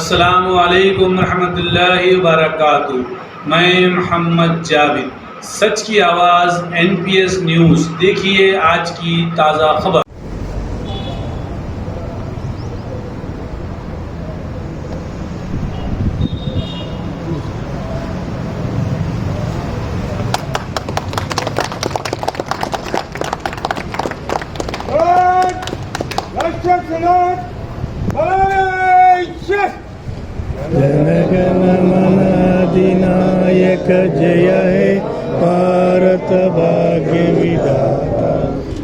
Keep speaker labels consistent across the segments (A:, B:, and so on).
A: अस्सलामु अलैकुम रहमतुल्लाहि व बरकातुहू। मैं मोहम्मद जावेद, सच की आवाज़ NPS न्यूज़। देखिए आज की ताज़ा खबर।
B: जनगण मन अधिनायक जय हे भारत भाग्य विधाता।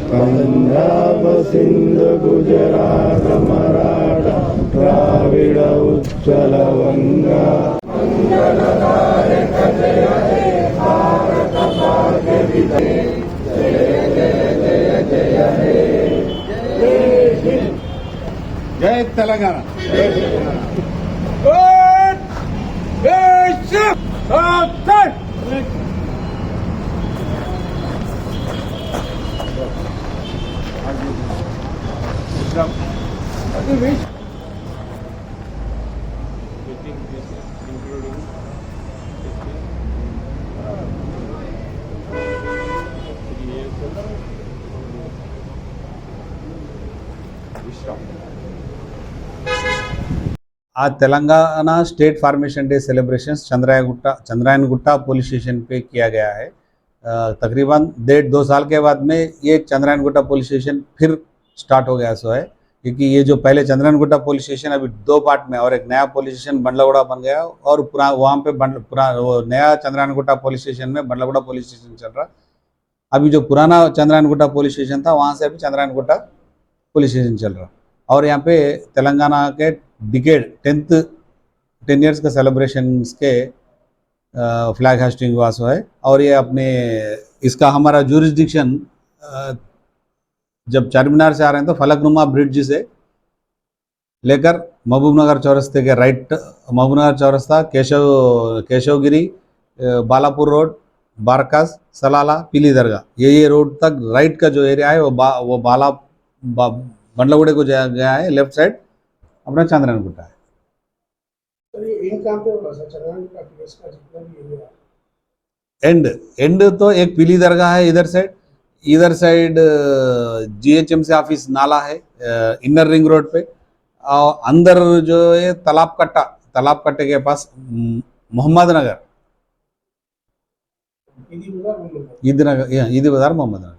B: पंजाब सिंध गुजरात मराठा द्राविड उच्चल वंगा। मंगलदायक जय हे भारत भाग्य विधाता। जय जय जय जय हे जय हिंद, जय तेलंगाना, जय तेलंगाना।
C: आज Telangana state formation day celebrations Chandrayangutta police station पे किया गया है। तकरीबन 1.5-2 साल के बाद में ये चंद्रायन गुट्टा पुलिस स्टेशन फिर स्टार्ट हो गया सो है, क्योंकि ये जो पहले चंद्रायन गुट्टा पुलिस स्टेशन अभी 2 पार्ट में और एक नया पुलिस स्टेशन बंडलगुड़ा बन गया, और वहाँ पे वो नया चंद्रायन गुट्टा पुलिस स्टेशन में बंडलगुड़ा पुलिस स्टेशन चल रहा। अभी जो पुराना चंद्रायन गुट्टा पुलिस स्टेशन था वहाँ से अभी चंद्रायन गुट्टा पुलिस स्टेशन चल रहा। और यहाँ पे तेलंगाना के डिकेड 10 ईयर्स का सेलिब्रेशंस के फ्लैग हास्टिंग हुआ सो है। और ये अपने इसका हमारा जुरिस्डिक्शन जब चारमीनार से आ रहे हैं तो फलकनुमा ब्रिज से लेकर महबूबनगर चौरस्ते के राइट, महबूबनगर चौरस्ता, केशवगिरी, बालापुर रोड, बारकास, सलाला, पीली दरगाह, ये रोड तक राइट का जो एरिया है वो बंडलगुड़े को गया है। लेफ्ट साइड अपना चंद्रायन गुट्टा है। एंड तो एक पीली दरगाह है इधर साइड GHMC ऑफिस नाला है इनर रिंग रोड पे, और अंदर जो है तालाब कट्टे के पास मोहम्मद नगर, ईद बाजार मोहम्मद नगर।